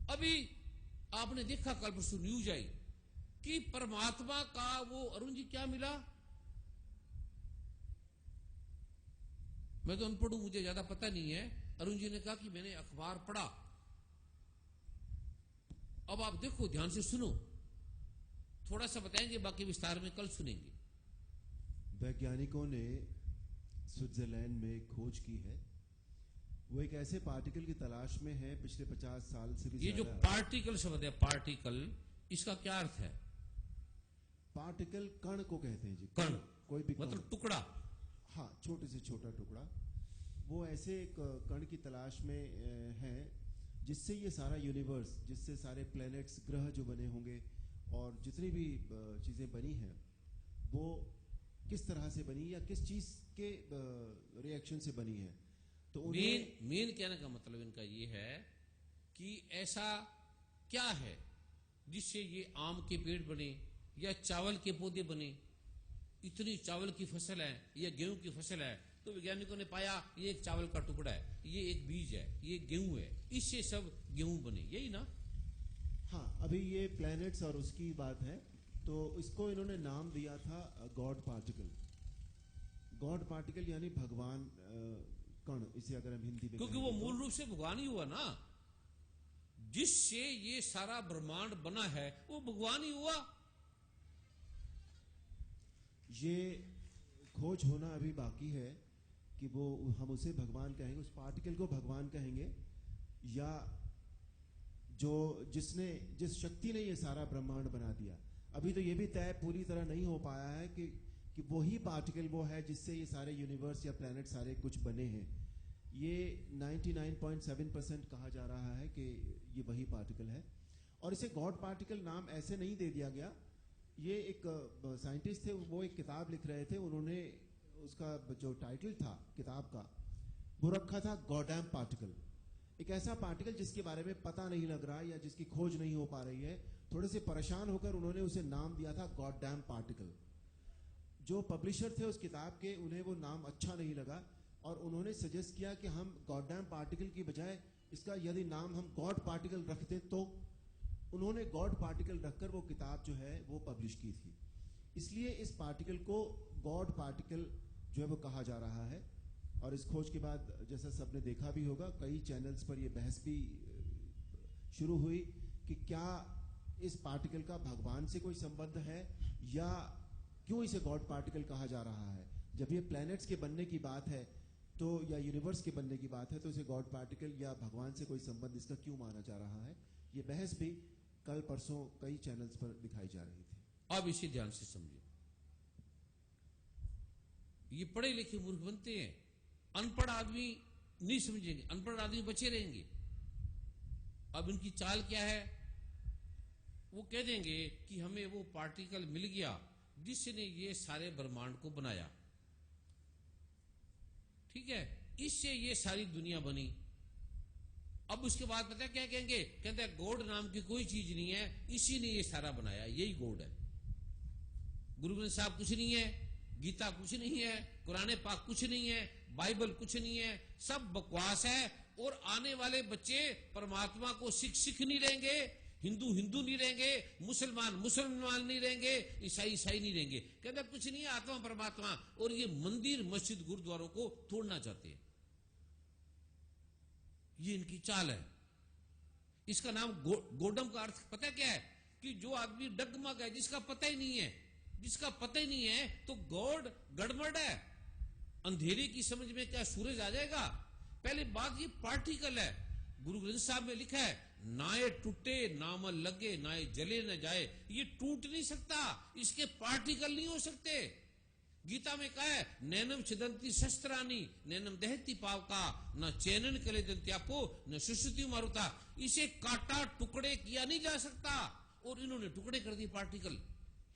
अभी आपने देखा कल परसों न्यूज आई कि परमात्मा का वो अरुण जी क्या मिला। मैं तो अनपढ़ हूं, मुझे ज्यादा पता नहीं है। अरुण जी ने कहा कि मैंने अखबार पढ़ा। अब आप देखो, ध्यान से सुनो, थोड़ा सा बताएंगे, बाकी विस्तार में कल सुनेंगे। वैज्ञानिकों ने स्विट्जरलैंड में खोज की है। वो एक ऐसे पार्टिकल की तलाश में है पिछले 50 साल से भी ये जो ज्यादा। पार्टिकल शब्द है, पार्टिकल, इसका क्या अर्थ है? पार्टिकल कण को कहते हैं जी। कण कोई भी मतलब टुकड़ा। हाँ, छोटे से छोटा टुकड़ा। वो ऐसे एक कण की तलाश में है जिससे ये सारा यूनिवर्स, जिससे सारे प्लैनेट्स, ग्रह जो बने होंगे और जितनी भी चीजें बनी हैं वो किस तरह से बनी या किस चीज के रिएक्शन से बनी है। तो मेन कहने का मतलब इनका ये है कि ऐसा क्या है जिससे ये आम के पेड़ बने या चावल के पौधे बने। इतनी चावल की फसल है या गेहूं की फसल है, तो वैज्ञानिकों ने पाया ये एक चावल का टुकड़ा है, ये एक बीज है, ये गेहूं है, इससे सब गेहूं बने, यही ना। हाँ, अभी ये प्लैनेट्स और उसकी बात है, तो इसको इन्होंने नाम दिया था गॉड पार्टिकल। गॉड पार्टिकल यानी भगवान कण, इसे अगर हम हिंदी में क्योंकि वो मूल रूप से भगवान ही हुआ ना, जिससे ये सारा ब्रह्मांड बना है, वो भगवान ही हुआ। ये खोज होना अभी बाकी है कि वो हम उसे भगवान कहेंगे, उस पार्टिकल को भगवान कहेंगे, या जो जिस शक्ति ने ये सारा ब्रह्मांड बना दिया। अभी तो ये भी तय पूरी तरह नहीं हो पाया है कि वही पार्टिकल वो है जिससे ये सारे यूनिवर्स या प्लैनेट सारे कुछ बने हैं। ये 99.7% कहा जा रहा है कि ये वही पार्टिकल है। और इसे गॉड पार्टिकल नाम ऐसे नहीं दे दिया गया। ये एक साइंटिस्ट थे, वो एक किताब लिख रहे थे, उन्होंने उसका जो टाइटल था किताब का वो रखा था गॉडडैम पार्टिकल। एक ऐसा पार्टिकल जिसके बारे में पता नहीं लग रहा या जिसकी खोज नहीं हो पा रही है। थोड़े से परेशान होकर उन्होंने उसे नाम दिया था गॉडडैम पार्टिकल। जो पब्लिशर थे उस किताब के, उन्हें वो नाम अच्छा नहीं लगा और उन्होंने सजेस्ट किया कि हम गॉडडैम पार्टिकल की बजाय इसका यदि नाम हम गॉड पार्टिकल रखते तो। उन्होंने गॉड पार्टिकल रखकर वो किताब जो है वो पब्लिश की थी। इसलिए इस पार्टिकल को गॉड पार्टिकल जो है वो कहा जा रहा है। और इस खोज के बाद जैसा सबने देखा भी होगा, कई चैनल्स पर ये बहस भी शुरू हुई कि क्या इस पार्टिकल का भगवान से कोई संबंध है या क्यों इसे गॉड पार्टिकल कहा जा रहा है। जब ये प्लैनेट्स के बनने की बात है तो, या यूनिवर्स के बनने की बात है, तो इसे गॉड पार्टिकल या भगवान से कोई संबंध इसका क्यों माना जा रहा है। ये बहस भी कल परसों कई चैनल्स पर दिखाई जा रही थी। अब इसे ध्यान से समझो, ये पढ़े लिखे मूर्ख बनते हैं, अनपढ़ आदमी नहीं समझेंगे, अनपढ़ आदमी बचे रहेंगे। अब इनकी चाल क्या है, वो कह देंगे कि हमें वो पार्टिकल मिल गया जिसने ये सारे ब्रह्मांड को बनाया, ठीक है, इससे ये सारी दुनिया बनी। अब उसके बाद पता है क्या कहेंगे, कहते हैं गॉड नाम की कोई चीज नहीं है, इसी ने ये सारा बनाया, यही गॉड है। गुरु ग्रंथ साहब कुछ नहीं है, गीता कुछ नहीं है, कुरान पाक कुछ नहीं है, बाइबल कुछ नहीं है, सब बकवास है। और आने वाले बच्चे परमात्मा को सीख नहीं रहेंगे, हिंदू नहीं रहेंगे, मुसलमान नहीं रहेंगे, ईसाई नहीं रहेंगे। कहते कुछ नहीं है, आत्मा परमात्मा। और ये मंदिर मस्जिद गुरुद्वारों को तोड़ना चाहते हैं, ये इनकी चाल है। इसका नाम गोडम का अर्थ पता है क्या है, कि जो आदमी डगमग है, जिसका पता ही नहीं है, जिसका पता ही नहीं है, तो गॉड गड़बड़ है। अंधेरे की समझ में क्या सूरज आ जाएगा। पहले बात ये पार्टिकल है, गुरु ग्रंथ साहब में लिखा है, ना ये टूटे ना मन लगे, ना ये जले न जाए। ये टूट नहीं सकता, इसके पार्टिकल नहीं हो सकते। गीता में कहा है, नैनम छिदंती शस्त्रानी नैनम दहती पावका, न चैनन कले दंत्यापो न सुश्रुति मारुता। इसे काटा टुकड़े किया नहीं जा सकता, और इन्होंने टुकड़े कर दिए पार्टिकल,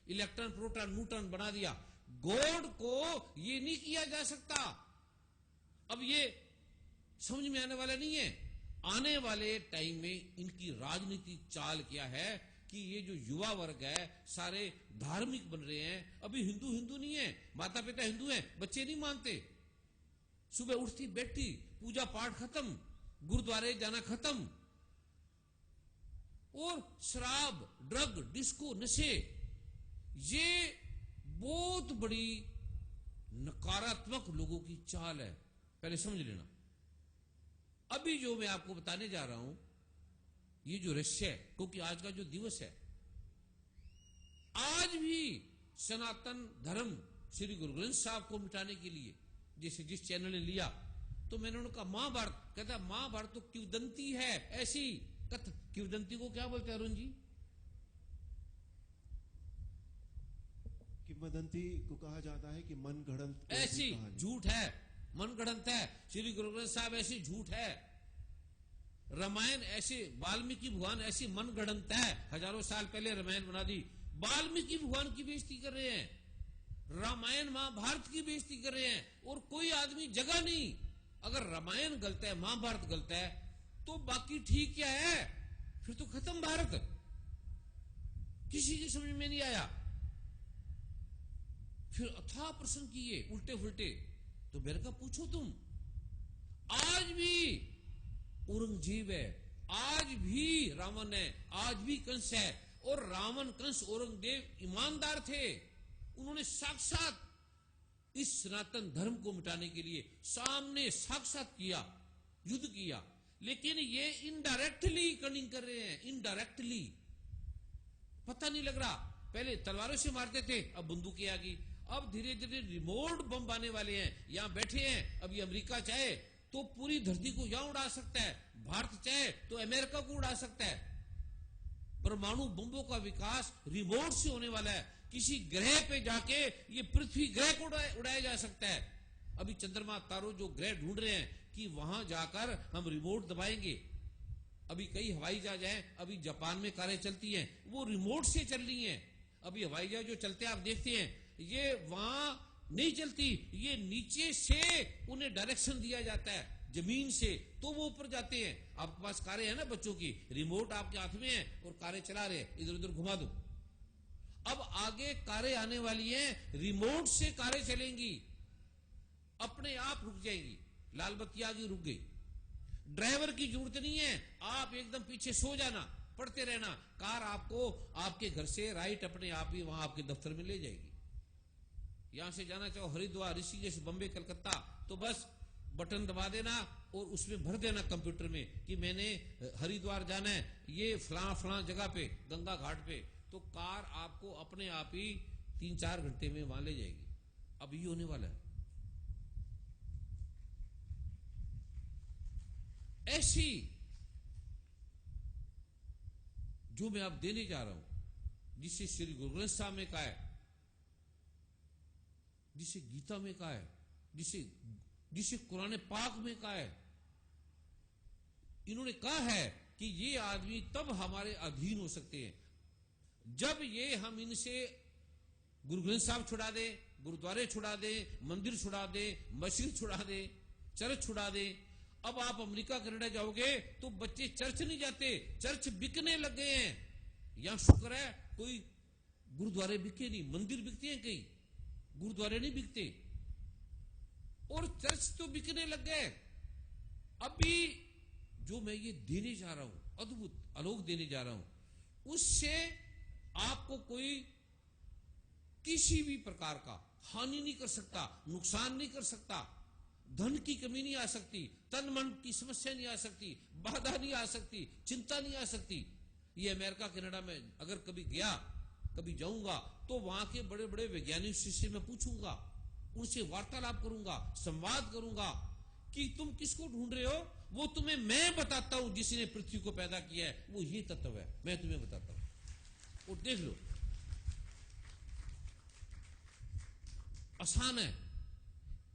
इलेक्ट्रॉन प्रोटॉन न्यूट्रॉन बना दिया। गॉड को ये नहीं किया जा सकता। अब ये समझ में आने वाला नहीं है। आने वाले टाइम में इनकी राजनीतिक चाल क्या है कि ये जो युवा वर्ग है सारे धार्मिक बन रहे हैं। अभी हिंदू नहीं है, माता पिता हिंदू हैं, बच्चे नहीं मानते। सुबह उठती बैठती पूजा पाठ खत्म, गुरुद्वारे जाना खत्म। और शराब, ड्रग, डिस्को, नशे, ये बहुत बड़ी नकारात्मक लोगों की चाल है, पहले समझ लेना। अभी जो मैं आपको बताने जा रहा हूं, ये जो रहस्य है, क्योंकि आज का जो दिवस है, आज भी सनातन धर्म श्री गुरु ग्रंथ साहब को मिटाने के लिए, जैसे जिस चैनल ने लिया, तो मैंने उनका महाभारत, कहता महाभारत तो किंवदंती है, ऐसी कथ। किंवदंती को क्या बोलते हैं अरुण जी? किंवदंती को कहा जाता है कि मन गढ़ंत ऐसी झूठ है, मन गढ़ंत है। श्री गुरु ग्रंथ साहब ऐसी झूठ है, रामायण ऐसे, वाल्मीकि भगवान ऐसी मन गढ़ंत है, हजारों साल पहले रामायण बना दी। वाल्मीकि भगवान की बेइज्जती कर रहे हैं, रामायण महाभारत की बेइज्जती कर रहे हैं, और कोई आदमी जगह नहीं। अगर रामायण गलत है, महाभारत गलत है, तो बाकी ठीक क्या है? फिर तो खत्म भारत। किसी की समझ में नहीं आया। फिर अथाह प्रश्न किए उल्टे फुलटे, तो मेरे का पूछो तुम, आज भी औरंगजेब है, आज भी रावण है, आज भी कंस है, और रावण, कंस, औरंगजेब ईमानदार थे। उन्होंने साक्षात इस सनातन धर्म को मिटाने के लिए सामने साक्षात किया, युद्ध किया। लेकिन ये इनडायरेक्टली कनिंग कर रहे हैं, इनडायरेक्टली, पता नहीं लग रहा। पहले तलवारों से मारते थे, अब बंदूकें आ गई, अब धीरे धीरे रिमोट बम आने वाले हैं। यहां बैठे हैं, अभी अमेरिका चाहे तो पूरी धरती को यहां उड़ा सकता है, भारत चाहे तो अमेरिका को उड़ा सकता है। परमाणु बम्बों का विकास रिमोट से होने वाला है। किसी ग्रह पे जाके ये पृथ्वी ग्रह को उड़ाया जा सकता है। अभी चंद्रमा तारों जो ग्रह ढूंढ रहे हैं कि वहां जाकर हम रिमोट दबाएंगे। अभी कई हवाई जहाज हैं, अभी जापान में कारें चलती हैं, वो रिमोट से चल रही हैं। अभी हवाई जहाज जो चलते हैं आप देखते हैं, ये वहां नहीं चलती, ये नीचे से उन्हें डायरेक्शन दिया जाता है, जमीन से, तो वो ऊपर जाते हैं। आपके पास कारें हैं ना बच्चों की, रिमोट आपके हाथ में है और कारें चला रहे हैं, इधर उधर घुमा दो। अब आगे कारें आने वाली हैं, रिमोट से कारें चलेंगी, अपने आप रुक जाएंगी। लाल बत्ती आ गई, रुक गई, ड्राइवर की जरूरत नहीं है, आप एकदम पीछे सो जाना, पढ़ते रहना, कार आपको आपके घर से राइट अपने आप ही वहां आपके दफ्तर में ले जाएगी। यहां से जाना चाहो हरिद्वार, ऋषिकेश, बम्बे, कलकत्ता, तो बस बटन दबा देना और उसमें भर देना कंप्यूटर में कि मैंने हरिद्वार जाना है, ये फलां फलां जगह पे, गंगा घाट पे, तो कार आपको अपने आप ही 3-4 घंटे में वहां ले जाएगी। अब ये होने वाला है। ऐसी जो मैं आप देने जा रहा हूं, जिसे श्री गुरु ग्रंथ साहब में कहा है, जिसे गीता में कहा है, जिसे कुरान पाक में कहा है, इन्होंने कहा है कि ये आदमी तब हमारे अधीन हो सकते हैं जब ये हम इनसे गुरु ग्रंथ साहब छुड़ा दे, गुरुद्वारे छुड़ा दे, मंदिर छुड़ा दे, मस्जिद छुड़ा दे, चर्च छुड़ा दे। अब आप अमेरिका कनाडा जाओगे तो बच्चे चर्च नहीं जाते, चर्च बिकने लग गए हैं। यहां शुक्र है कोई गुरुद्वारे बिके नहीं, मंदिर बिकते हैं कई, गुरुद्वारे नहीं बिकते, और चर्च तो बिकने लग गए। अभी जो मैं ये देने जा रहा हूं, अद्भुत आलोक देने जा रहा हूं, उससे आपको कोई किसी भी प्रकार का हानि नहीं कर सकता, नुकसान नहीं कर सकता, धन की कमी नहीं आ सकती, तन मन की समस्या नहीं आ सकती, बाधा नहीं आ सकती, चिंता नहीं आ सकती। ये अमेरिका कनाडा में अगर कभी गया, कभी जाऊंगा, तो वहां के बड़े बड़े वैज्ञानिक से मैं पूछूंगा, उनसे वार्तालाप करूंगा, संवाद करूंगा कि तुम किसको ढूंढ रहे हो। वो तुम्हें मैं बताता हूं, जिसने पृथ्वी को पैदा किया है, वो ये तत्व है, मैं तुम्हें बताता हूं, और देख लो, आसान है।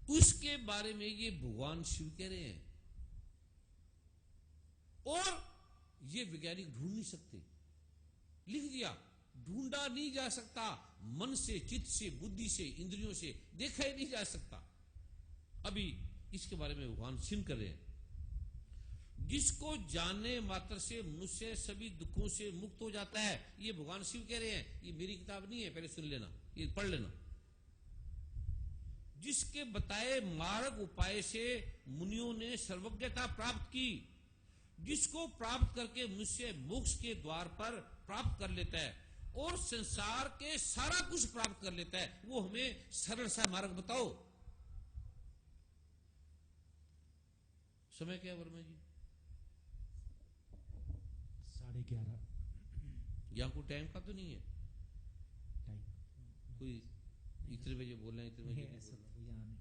उसके बारे में ये भगवान शिव कह रहे हैं, और ये वैज्ञानिक ढूंढ नहीं सकते, लिख दिया, ढूंढा नहीं जा सकता, मन से, चित्त से, बुद्धि से, इंद्रियों से देखा ही नहीं जा सकता। अभी इसके बारे में भगवान शिव कर रहे हैं, जिसको जानने मात्र से मनुष्य सभी दुखों से मुक्त हो जाता है। ये भगवान शिव कह रहे हैं, ये मेरी किताब नहीं है, पहले सुन लेना, ये पढ़ लेना। जिसके बताए मार्ग उपाय से मुनियों ने सर्वज्ञता प्राप्त की, जिसको प्राप्त करके मनुष्य मोक्ष के द्वार पर प्राप्त कर लेता है और संसार के सारा कुछ प्राप्त कर लेता है, वो हमें सरल सा मार्ग बताओ। समय क्या है वर्मा जी? 11:30। यहां कोई टाइम का तो नहीं है? टाइम कोई इतने बजे बोल रहे हैं, इतने बजे नहीं बोल ऐसा रहे। तो यहाँ नहीं।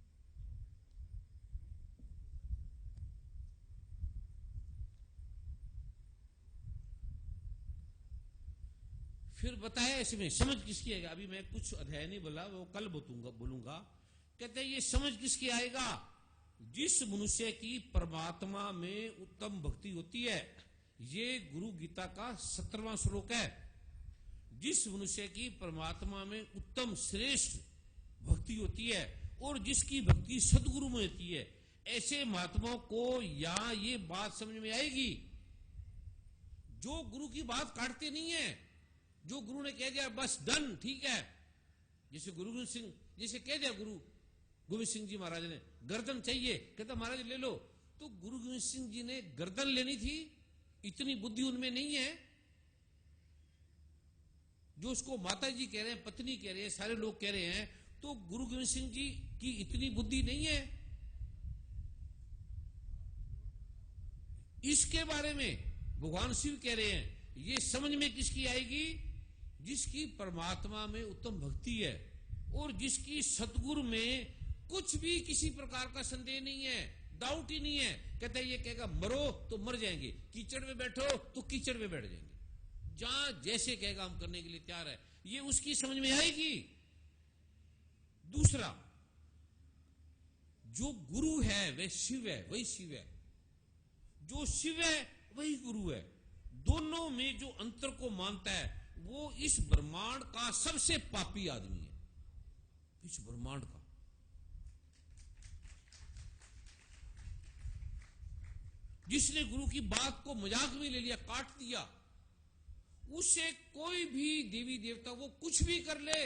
फिर बताया इसमें समझ किसकी आएगा? अभी मैं कुछ अध्याय नहीं बोला, वो कल बोलूंगा। कहते हैं ये समझ किसकी आएगा? जिस मनुष्य की परमात्मा में उत्तम भक्ति होती है। ये गुरु गीता का 17वां श्लोक है। जिस मनुष्य की परमात्मा में उत्तम श्रेष्ठ भक्ति होती है और जिसकी भक्ति सदगुरु में होती है, ऐसे महात्माओं को यहां ये बात समझ में आएगी, जो गुरु की बात काटते नहीं है, जो गुरु ने कह दिया बस डन ठीक है। जैसे गुरु गोविंद सिंह, जैसे कह दिया गुरु गोविंद सिंह जी महाराज ने गर्दन चाहिए, कहता महाराज ले लो। तो गुरु गोविंद सिंह जी ने गर्दन लेनी थी, इतनी बुद्धि उनमें नहीं है। जो उसको माता जी कह रहे हैं, पत्नी कह रहे हैं, सारे लोग कह रहे हैं, तो गुरु गोविंद सिंह जी की इतनी बुद्धि नहीं है। इसके बारे में भगवान शिव कह रहे हैं, ये समझ में किसकी आएगी? जिसकी परमात्मा में उत्तम भक्ति है और जिसकी सतगुरु में कुछ भी किसी प्रकार का संदेह नहीं है, डाउट ही नहीं है। कहता है ये कहेगा मरो तो मर जाएंगे, कीचड़ में बैठो तो कीचड़ में बैठ जाएंगे, जहां जैसे कहेगा हम करने के लिए तैयार है। ये उसकी समझ में आएगी। दूसरा, जो गुरु है वह शिव है, वही शिव है। जो शिव है वही गुरु है। दोनों में जो अंतर को मानता है वो इस ब्रह्मांड का सबसे पापी आदमी है, इस ब्रह्मांड का। जिसने गुरु की बात को मजाक में ले लिया, काट दिया, उससे कोई भी देवी देवता वो कुछ भी कर ले,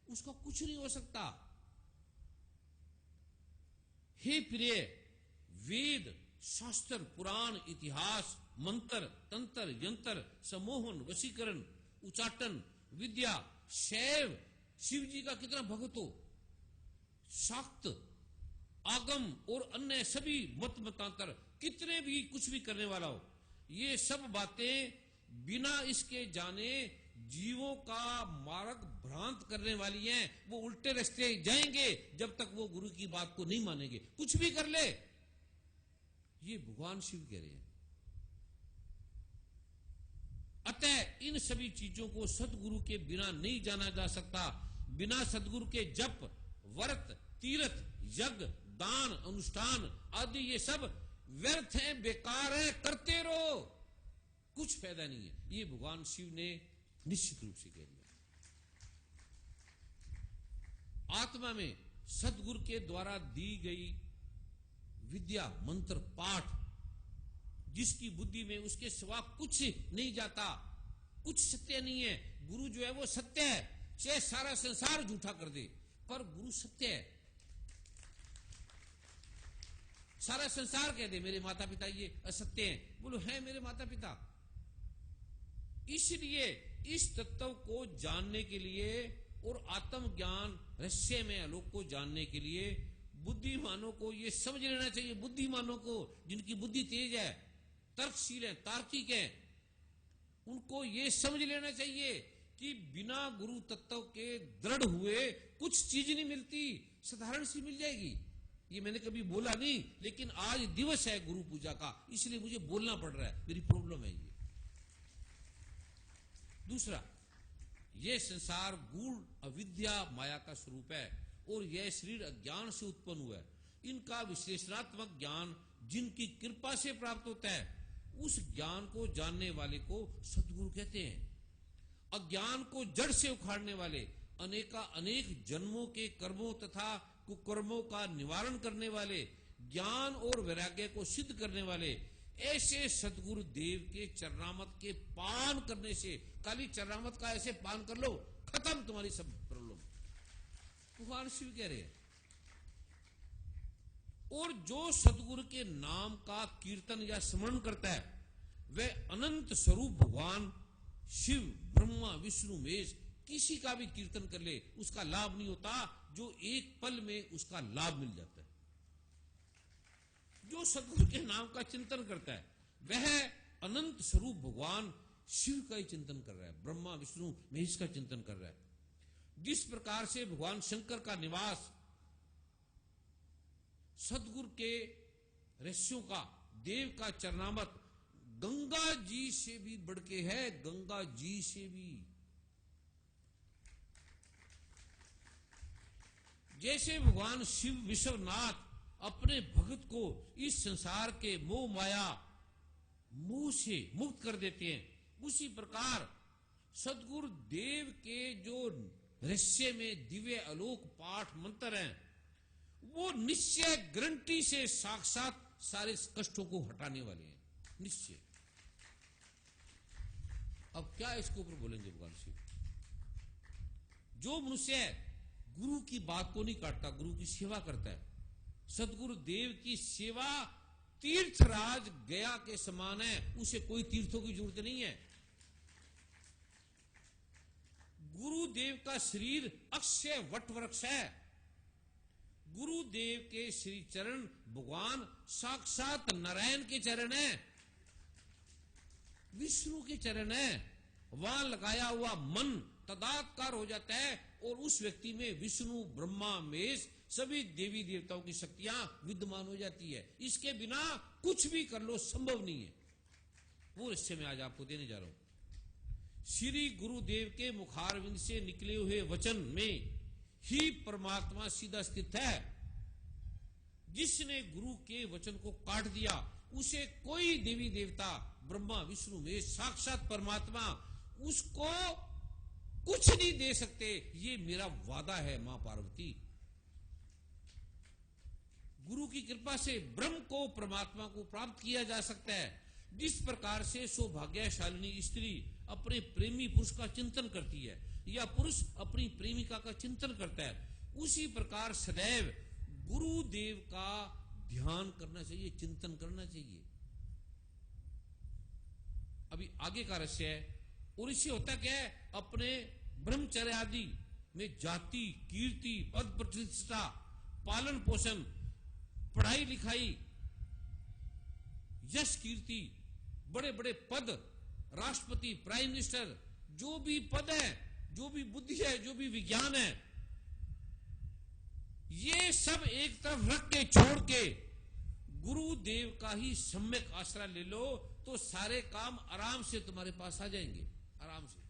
उसका कुछ नहीं हो सकता। हे प्रिय, वेद शास्त्र पुराण इतिहास मंत्र तंत्र यंत्र सम्मोहन वशीकरण उच्चाटन विद्या शैव शिव जी का कितना भक्त हो, शाक्त आगम और अन्य सभी मत मतांतर कितने भी कुछ भी करने वाला हो, ये सब बातें बिना इसके जाने जीवों का मार्ग भ्रांत करने वाली हैं। वो उल्टे रास्ते जाएंगे जब तक वो गुरु की बात को नहीं मानेंगे, कुछ भी कर ले। ये भगवान शिव कह रहे हैं। अतः इन सभी चीजों को सदगुरु के बिना नहीं जाना जा सकता। बिना सदगुरु के जप व्रत तीर्थ यज्ञ दान अनुष्ठान आदि ये सब व्यर्थ हैं, बेकार हैं, करते रहो, कुछ फायदा नहीं है। ये भगवान शिव ने निश्चित रूप से कह दिया। आत्मा में सदगुरु के द्वारा दी गई विद्या मंत्र पाठ, जिसकी बुद्धि में उसके सिवा कुछ नहीं जाता, कुछ सत्य नहीं है। गुरु जो है वो सत्य है, चाहे सारा संसार झूठा कर दे, पर गुरु सत्य है। सारा संसार कह दे मेरे माता पिता ये असत्य हैं, बोलो है मेरे माता पिता। इसलिए इस तत्व को जानने के लिए और आत्म ज्ञान रहस्य में आलोक को जानने के लिए बुद्धिमानों को ये समझ लेना चाहिए। बुद्धिमानों को, जिनकी बुद्धि तेज है, तर्कशील है, तार्किक है, उनको ये समझ लेना चाहिए कि बिना गुरु तत्व के दृढ़ हुए कुछ चीज नहीं मिलती, साधारण सी मिल जाएगी। ये मैंने कभी बोला नहीं, लेकिन आज दिवस है गुरु पूजा का, इसलिए मुझे बोलना पड़ रहा है, मेरी प्रॉब्लम है ये। दूसरा, यह संसार गूढ़ अविद्या माया का स्वरूप है और यह शरीर अज्ञान से उत्पन्न हुआ है। इनका विश्लेषणात्मक ज्ञान जिनकी कृपा से प्राप्त होता है, उस ज्ञान को जानने वाले को सद्गुरु कहते हैं। अज्ञान को जड़ से उखाड़ने वाले, अनेक जन्मों के कर्मों तथा कुकर्मों का निवारण करने वाले, ज्ञान और वैराग्य को सिद्ध करने वाले, ऐसे सतगुरु देव के चरणामत के पान करने से, खाली चरणामत का ऐसे पान कर लो, खत्म तुम्हारी सब प्रॉब्लम। भगवान शिव कह रहे हैं। और जो सतगुरु के नाम का कीर्तन या स्मरण करता है वह अनंत स्वरूप भगवान शिव, ब्रह्मा, विष्णु, महेश किसी का भी कीर्तन कर ले उसका लाभ नहीं होता, जो एक पल में उसका लाभ मिल जाता है। जो सतगुरु के नाम का चिंतन करता है वह अनंत स्वरूप भगवान शिव का ही चिंतन कर रहा है, ब्रह्मा, विष्णु, महेश का चिंतन कर रहा है। जिस प्रकार से भगवान शंकर का निवास सतगुरु के ऋषियों का, देव का चरणामत गंगा जी से भी बढ़ के है, गंगा जी से भी। जैसे भगवान शिव विश्वनाथ अपने भक्त को इस संसार के मोह माया मोह से मुक्त कर देते हैं, उसी प्रकार सतगुरु देव के जो रहस्य में दिव्य आलोक पाठ मंत्र हैं वो निश्चय गारंटी से साक्षात सारे कष्टों को हटाने वाले हैं, निश्चय। अब क्या इसके ऊपर बोलेंगे भगवान शिव? जो मनुष्य गुरु की बात को नहीं काटता, गुरु की सेवा करता है, सतगुरु देव की सेवा तीर्थराज गया के समान है, उसे कोई तीर्थों की जरूरत नहीं है। गुरुदेव का शरीर अक्षय वट वृक्ष है, गुरुदेव के श्री चरण भगवान साक्षात नारायण के चरण है, विष्णु के चरण है। वहां लगाया हुआ मन तदात्कार हो जाता है और उस व्यक्ति में विष्णु, ब्रह्मा, महेश सभी देवी देवताओं की शक्तियां विद्यमान हो जाती है। इसके बिना कुछ भी कर लो संभव नहीं है। वो इससे मैं आज आपको देने जा रहा हूं। श्री गुरुदेव के मुखारविंद से निकले हुए वचन में ही परमात्मा सीधा स्थित है। जिसने गुरु के वचन को काट दिया उसे कोई देवी देवता, ब्रह्मा, विष्णु, महेश, साक्षात परमात्मा उसको कुछ नहीं दे सकते। ये मेरा वादा है मां पार्वती। गुरु की कृपा से ब्रह्म को, परमात्मा को प्राप्त किया जा सकता है। जिस प्रकार से सौभाग्यशालिनी स्त्री अपने प्रेमी पुरुष का चिंतन करती है या पुरुष अपनी प्रेमिका का चिंतन करता है, उसी प्रकार सदैव गुरुदेव का ध्यान करना चाहिए, चिंतन करना चाहिए। अभी आगे का रहस्य है। और इससे होता क्या है? अपने ब्रह्मचर्य आदि में जाति, कीर्ति, पद प्रतिष्ठा, पालन पोषण, पढ़ाई लिखाई, यश कीर्ति, बड़े बड़े पद, राष्ट्रपति, प्राइम मिनिस्टर, जो भी पद है, जो भी बुद्धि है, जो भी विज्ञान है, ये सब एक तरफ रख के छोड़ के गुरुदेव का ही सम्यक आश्रय ले लो तो सारे काम आराम से तुम्हारे पास आ जाएंगे, आराम से।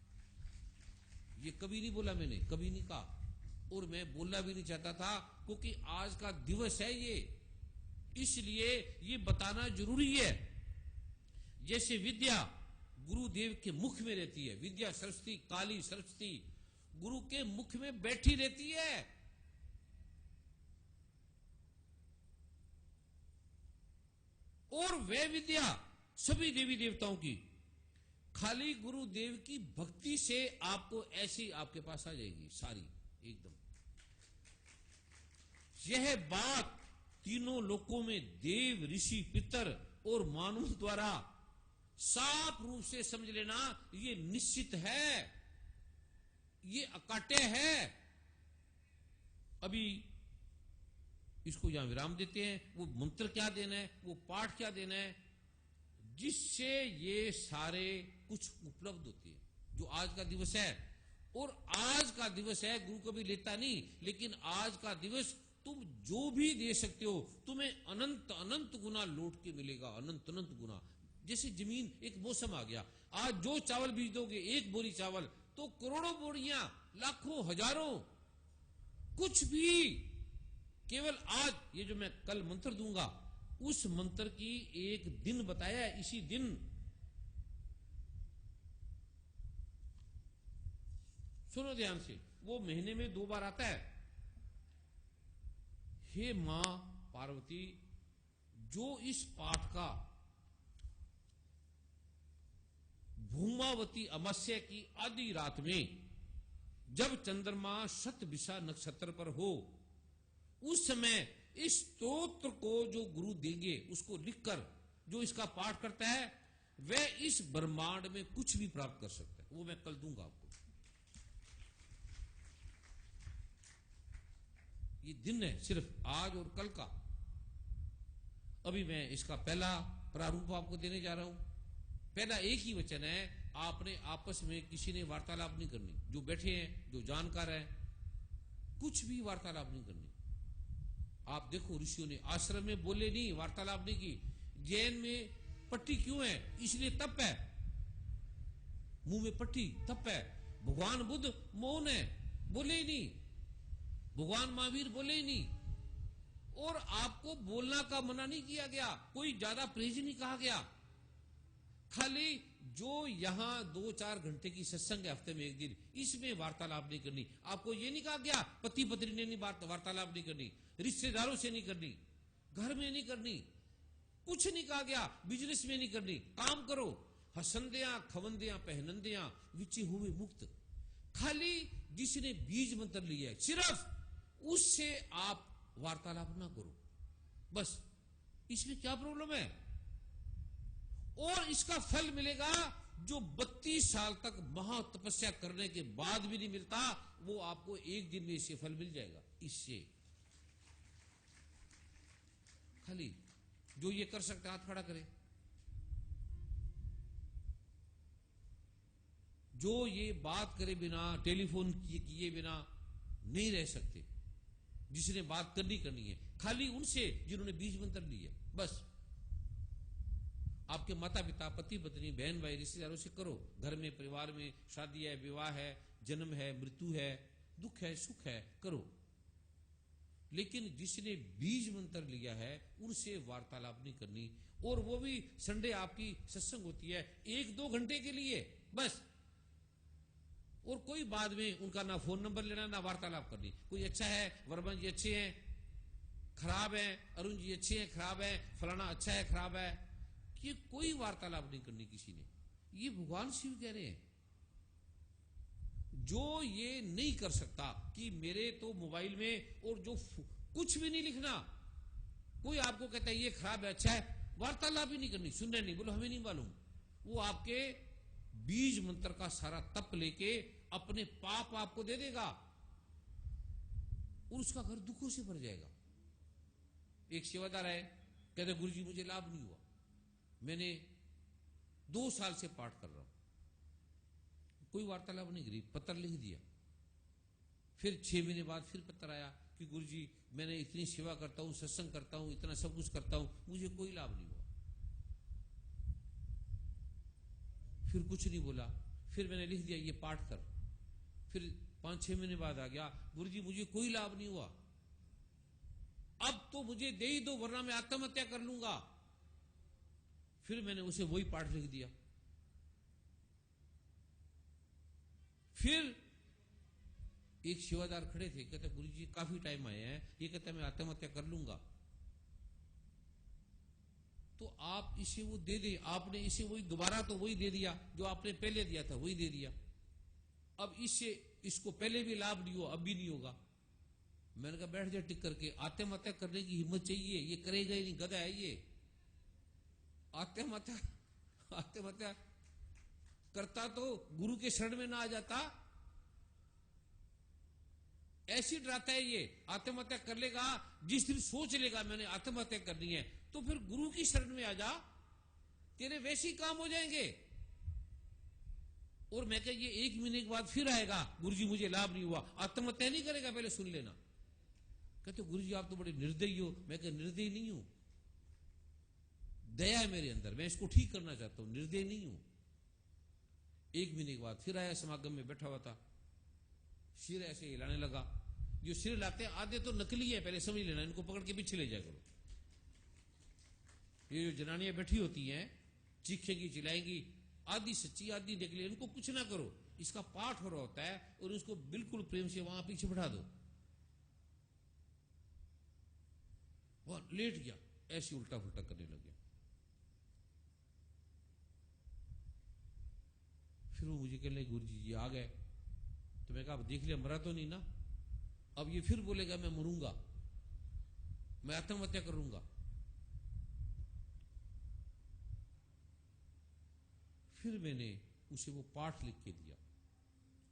ये कभी नहीं बोला मैंने, कभी नहीं कहा और मैं बोलना भी नहीं चाहता था, क्योंकि आज का दिवस है ये, इसलिए ये बताना जरूरी है। जैसे विद्या गुरुदेव के मुख में रहती है, विद्या सरस्वती, काली सरस्वती गुरु के मुख में बैठी रहती है। और वह विद्या सभी देवी देवताओं की, खाली गुरुदेव की भक्ति से आपको ऐसी आपके पास आ जाएगी सारी एकदम। यह बात तीनों लोकों में देव, ऋषि, पितर और मानव द्वारा साफ रूप से समझ लेना, ये निश्चित है, ये अकाट्य है। अभी इसको यहां विराम देते हैं। वो मंत्र क्या देना है, वो पाठ क्या देना है, जिससे ये सारे कुछ उपलब्ध होते हैं। जो आज का दिवस है, और आज का दिवस है, गुरु कभी लेता नहीं, लेकिन आज का दिवस तुम जो भी दे सकते हो तुम्हें अनंत अनंत गुना लौट के मिलेगा, अनंत अनंत गुना। जैसे जमीन, एक मौसम आ गया, आज जो चावल बीज दोगे, एक बोरी चावल, तो करोड़ों बोरियां, लाखों, हजारों, कुछ भी। केवल आज ये जो मैं कल मंत्र दूंगा, उस मंत्र की एक दिन बताया है, इसी दिन सुनो ध्यान से, वो महीने में 2 बार आता है। हे मां पार्वती, जो इस पाठ का भूमावती अमावस्या की आधी रात में जब चंद्रमा शतभिषा नक्षत्र पर हो, उस समय इस स्तोत्र को जो गुरु देंगे उसको लिखकर जो इसका पाठ करता है वह इस ब्रह्मांड में कुछ भी प्राप्त कर सकता है। वो मैं कल दूंगा आपको। ये दिन है सिर्फ आज और कल का। अभी मैं इसका पहला प्रारूप आपको देने जा रहा हूं। पहला एक ही वचन है, आपने आपस में किसी ने वार्तालाप नहीं करनी। जो बैठे हैं, जो जानकार हैं, कुछ भी वार्तालाप नहीं करनी। आप देखो ऋषियों ने आश्रम में बोले नहीं, वार्तालाप नहीं की। जैन में पट्टी क्यों है? इसलिए तप है, मुंह में पट्टी तप है। भगवान बुद्ध मौन है, बोले ही नहीं। भगवान महावीर बोले ही नहीं। और आपको बोलना का मना नहीं किया गया, कोई ज्यादा प्रेज नहीं कहा गया। खाली जो यहां 2-4 घंटे की सत्संग है हफ्ते में एक दिन, इसमें वार्तालाप नहीं करनी। आपको ये नहीं कहा गया पति पत्नी ने नहीं वार्तालाप नहीं करनी, रिश्तेदारों से नहीं करनी, घर में नहीं करनी, कुछ नहीं कहा गया। बिजनेस में नहीं करनी। काम करो, हसंदियां खवंदियां पहनंदियां विचे हुए मुक्त। खाली जिसने बीज मंत्र लिया है सिर्फ उससे आप वार्तालाप ना करो, बस। इसमें क्या प्रॉब्लम है? और इसका फल मिलेगा जो 32 साल तक महा तपस्या करने के बाद भी नहीं मिलता, वो आपको एक दिन में इससे फल मिल जाएगा। इससे खाली जो ये कर सकता है हाथ खड़ा करे। जो ये बात करे बिना, टेलीफोन किए बिना नहीं रह सकते। जिसने बात करनी है, खाली उनसे जिन्होंने बीज मंत्र लिया, बस। आपके माता पिता, पति पत्नी, बहन भाई, रिश्तेदारों से करो। घर में, परिवार में शादी है, विवाह है, जन्म है, मृत्यु है, दुख है, सुख है, करो। लेकिन जिसने बीज मंत्र लिया है उनसे वार्तालाप नहीं करनी। और वो भी संडे आपकी सत्संग होती है 1-2 घंटे के लिए, बस। और कोई बाद में उनका ना फोन नंबर लेना, ना वार्तालाप करनी। कोई अच्छा है, वर्मन जी अच्छे हैं, खराब है, अरुण जी अच्छे हैं, खराब है, फलाना अच्छा है, खराब है, ये कोई वार्तालाप नहीं करनी किसी ने। ये भगवान शिव कह रहे हैं। जो ये नहीं कर सकता कि मेरे तो मोबाइल में और जो कुछ भी नहीं लिखना। कोई आपको कहता है ये खराब है, अच्छा है, वार्तालाप ही नहीं करनी, सुनना नहीं, बोलो हमें नहीं मालूम। वो आपके बीज मंत्र का सारा तप लेके अपने पाप आपको दे देगा और उसका घर दुखों से भर जाएगा। एक सेवादार है, कहते गुरुजी मुझे लाभ नहीं हुआ, मैंने 2 साल से पाठ कर रहा हूं, कोई वार्तालाप नहीं करी, पत्र लिख दिया। फिर 6 महीने बाद फिर पत्र आया कि गुरुजी मैंने इतनी सेवा करता हूं, सत्संग करता हूं, इतना सब कुछ करता हूं, मुझे कोई लाभ नहीं हुआ। फिर कुछ नहीं बोला, फिर मैंने लिख दिया ये पाठ कर। फिर 5-6 महीने बाद आ गया, गुरुजी मुझे कोई लाभ नहीं हुआ, अब तो मुझे दे ही दो वरना मैं आत्महत्या कर लूंगा। फिर मैंने उसे वही पाठ लिख दिया। फिर एक सेवादार खड़े थे, कहते गुरुजी काफी टाइम आए हैं, ये कहता मैं आत्महत्या कर लूंगा। तो आप इसे वो दे दे, आपने इसे वही दोबारा तो वही दे दिया जो आपने पहले दिया था, वही दे दिया। अब इससे इसको पहले भी लाभ नहीं हुआ, अब भी नहीं होगा। मैंने कहा बैठ जाए टिक करके, आत्महत्या करने की हिम्मत चाहिए, ये करेगा ही नहीं, गधा है ये। आत्महत्या करता तो गुरु के शरण में ना आ जाता। ऐसी डराता है ये, आत्महत्या कर लेगा, जिस दिन सोच लेगा मैंने आत्महत्या करनी है, तो फिर गुरु की शरण में आ जा, तेरे वैसे ही काम हो जाएंगे। और मैं कह ये 1 महीने के बाद फिर आएगा, गुरुजी मुझे लाभ नहीं हुआ, आत्महत्या नहीं करेगा, पहले सुन लेना। कहते गुरुजी आप तो बड़े निर्दयी हो। मैं कह निर्दयी नहीं हूं, दया है मेरे अंदर, मैं इसको ठीक करना चाहता हूं, निर्दयी नहीं हूं। 1 महीने के बाद फिर आया, समागम में बैठा हुआ था, सिर ऐसे हिलाने लगा। जो सिर हिलाते हैं आधे तो नकली है, पहले समझ लेना, इनको पकड़ के पीछे ले जाया करो। ये जो जनानियां बैठी होती हैं, चीखेंगी चिल्लाएंगी, आधी सच्ची आधी निकली, इनको कुछ ना करो। इसका पाठ हो रहा होता है और इसको बिल्कुल प्रेम से वहां पीछे बैठा दो। वह लेट गया, ऐसे उल्टा फुल्टा करने लग गया। फिर वो मुझे कहने गुरुजी जी आ गए। तो मैं कहा अब देख लिया, मरा तो नहीं ना। अब ये फिर बोलेगा मैं मरूंगा। मैं आत्महत्या करूंगा। फिर मैंने उसे वो पाठ लिख के दिया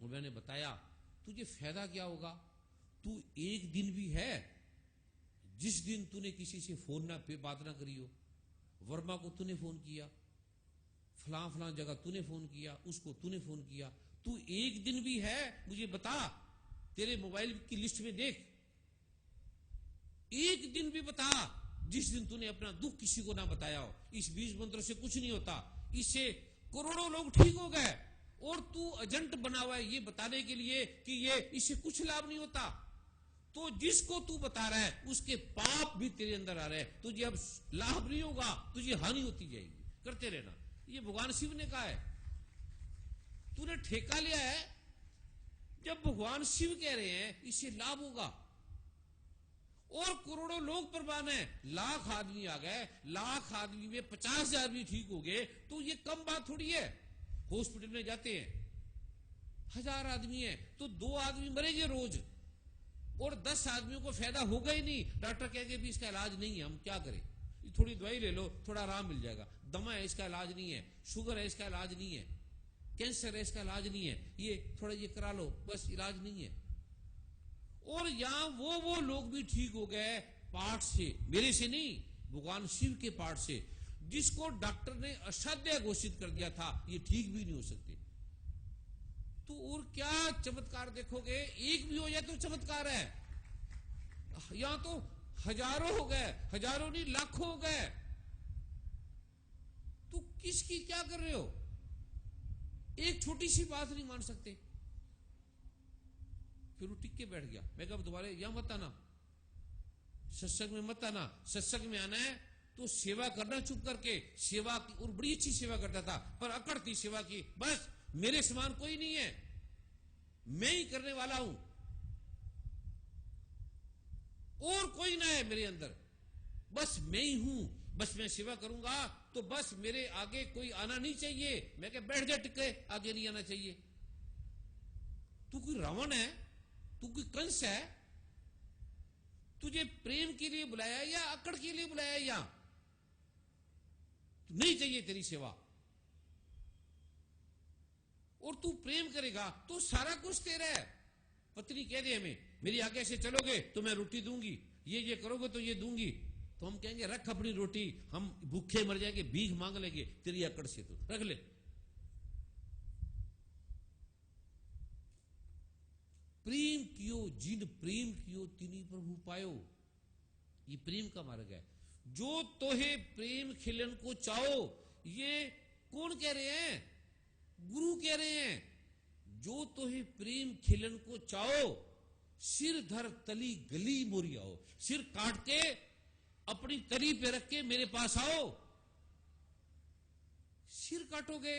और मैंने बताया तुझे फायदा क्या होगा, तू एक दिन भी है जिस दिन तूने किसी से फोन ना पे बात ना करी हो, वर्मा को तूने फोन किया, फलां फलां जगह तूने फोन किया, उसको तूने फोन किया, तू एक दिन भी है मुझे बता, तेरे मोबाइल की लिस्ट में देख, एक दिन भी बता जिस दिन तूने अपना दुख किसी को ना बताया हो। इस 20 मंत्रों से कुछ नहीं होता, इससे करोड़ों लोग ठीक हो गए और तू एजेंट बना हुआ है ये बताने के लिए कि ये इससे कुछ लाभ नहीं होता। तो जिसको तू बता रहा है उसके पाप भी तेरे अंदर आ रहे हैं, तुझे अब लाभ नहीं होगा, तुझे हानि होती जाएगी, करते रहना। ये भगवान शिव ने कहा है। तूने ठेका लिया है, जब भगवान शिव कह रहे हैं इससे लाभ होगा और करोड़ों लोग प्रमाण है, लाख आदमी आ गए, लाख आदमी में 50,000 भी ठीक हो गए तो ये कम बात थोड़ी है। हॉस्पिटल में जाते हैं 1000 आदमी है तो 2 आदमी मरेंगे रोज और 10 आदमियों को फायदा होगा ही नहीं। डॉक्टर कहेंगे भी इसका इलाज नहीं है, हम क्या करें, थोड़ी दवाई ले लो थोड़ा आराम मिल जाएगा, दमा है इसका इलाज नहीं है, शुगर है इसका इलाज नहीं है, कैंसर है इसका इलाज नहीं है, ये थोड़ा ये करा लो बस इलाज नहीं है। और यहां वो लोग भी ठीक हो गए पाठ से, मेरे से नहीं, भगवान शिव के पाठ से, जिसको डॉक्टर ने असाध्य घोषित कर दिया था ये ठीक भी नहीं हो सकते। तो और क्या चमत्कार देखोगे, एक भी हो जाए तो चमत्कार है। यहां तो हजारों हो गए, हजारों नहीं लाखों हो गए, तो किसकी क्या कर रहे हो, एक छोटी सी बात नहीं मान सकते। फिर वो टिक के बैठ गया। मैं कहा दोबारा यहां मत आना, सत्संग में मत आना, सत्संग में आना है तो सेवा करना चुप करके, सेवा की, और बड़ी अच्छी सेवा करता था पर अकड़ थी सेवा की, बस मेरे समान कोई नहीं है, मैं ही करने वाला हूं और कोई ना है मेरे अंदर, बस मैं ही हूं, बस मैं सेवा करूंगा तो बस मेरे आगे कोई आना नहीं चाहिए। मैं क्या बैठ जा टिके, आगे नहीं आना चाहिए। तू कोई रावण है, तू कोई कंस है, तुझे प्रेम के लिए बुलाया या अकड़ के लिए बुलाया, या नहीं चाहिए तेरी सेवा, और तू प्रेम करेगा तो सारा कुछ तेरा है। पत्नी कह दे हमें मेरी आगे से चलोगे तो मैं रोटी दूंगी, ये करोगे तो ये दूंगी, तो हम कहेंगे रख अपनी रोटी, हम भूखे मर जाएंगे, भीख मांग लेंगे तेरी अकड़ से, तो रख ले। प्रेम कियो जिन प्रेम कियो तिनी प्रभु पायो, ये प्रेम का मार्ग है। जो तोहे प्रेम खिलन को चाहो, ये कौन कह रहे हैं, गुरु कह रहे हैं। जो तोहे प्रेम खिलन को चाहो, सिर धर तली गली मोरी आओ, सिर काट के अपनी तली पे रख के मेरे पास आओ। सिर काटोगे